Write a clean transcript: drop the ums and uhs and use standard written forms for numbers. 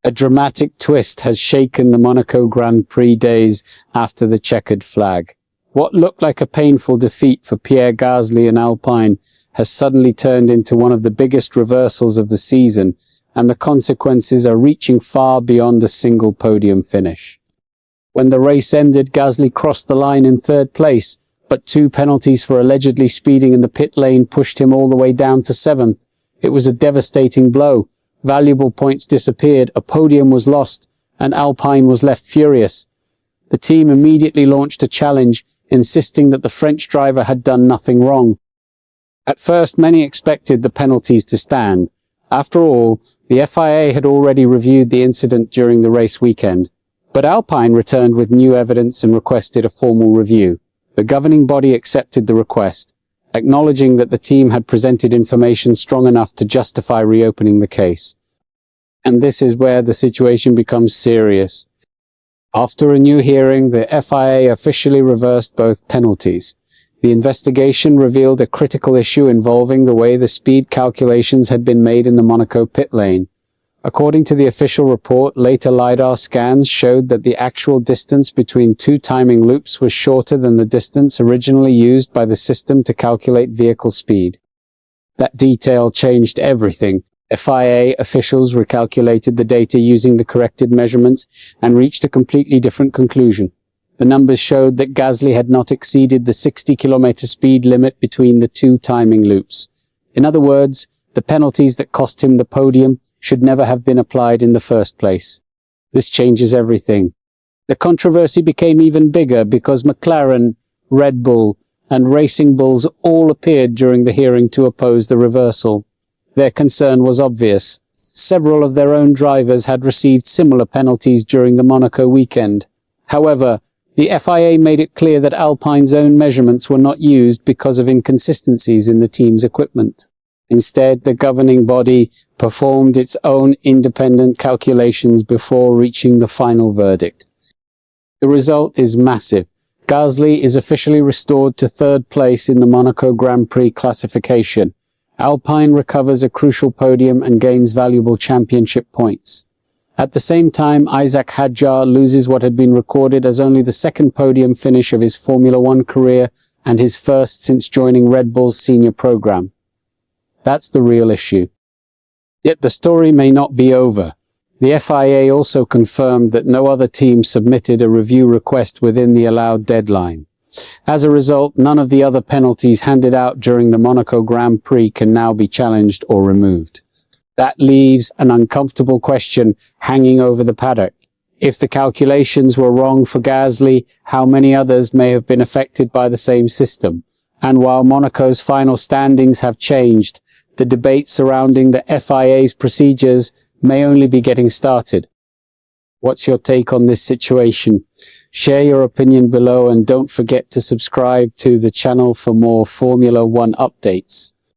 A dramatic twist has shaken the Monaco Grand Prix days after the checkered flag. What looked like a painful defeat for Pierre Gasly and Alpine has suddenly turned into one of the biggest reversals of the season, and the consequences are reaching far beyond a single podium finish. When the race ended, Gasly crossed the line in third place, but 2 penalties for allegedly speeding in the pit lane pushed him all the way down to 7th. It was a devastating blow. Valuable points disappeared, a podium was lost, and Alpine was left furious. The team immediately launched a challenge, insisting that the French driver had done nothing wrong. At first, many expected the penalties to stand. After all, the FIA had already reviewed the incident during the race weekend. But Alpine returned with new evidence and requested a formal review. The governing body accepted the request, acknowledging that the team had presented information strong enough to justify reopening the case. And this is where the situation becomes serious. After a new hearing, the FIA officially reversed both penalties. The investigation revealed a critical issue involving the way the speed calculations had been made in the Monaco pit lane. According to the official report, later LiDAR scans showed that the actual distance between 2 timing loops was shorter than the distance originally used by the system to calculate vehicle speed. That detail changed everything. FIA officials recalculated the data using the corrected measurements and reached a completely different conclusion. The numbers showed that Gasly had not exceeded the 60-kilometer speed limit between the 2 timing loops. In other words, the penalties that cost him the podium should never have been applied in the first place. This changes everything. The controversy became even bigger because McLaren, Red Bull, and Racing Bulls all appeared during the hearing to oppose the reversal. Their concern was obvious. Several of their own drivers had received similar penalties during the Monaco weekend. However, the FIA made it clear that Alpine's own measurements were not used because of inconsistencies in the team's equipment. Instead, the governing body performed its own independent calculations before reaching the final verdict. The result is massive. Gasly is officially restored to 3rd place in the Monaco Grand Prix classification. Alpine recovers a crucial podium and gains valuable championship points. At the same time, Isaac Hadjar loses what had been recorded as only the 2nd podium finish of his Formula One career and his first since joining Red Bull's senior program. That's the real issue. Yet the story may not be over. The FIA also confirmed that no other team submitted a review request within the allowed deadline. As a result, none of the other penalties handed out during the Monaco Grand Prix can now be challenged or removed. That leaves an uncomfortable question hanging over the paddock. If the calculations were wrong for Gasly, how many others may have been affected by the same system? And while Monaco's final standings have changed, the debate surrounding the FIA's procedures may only be getting started. What's your take on this situation? Share your opinion below and don't forget to subscribe to the channel for more Formula One updates.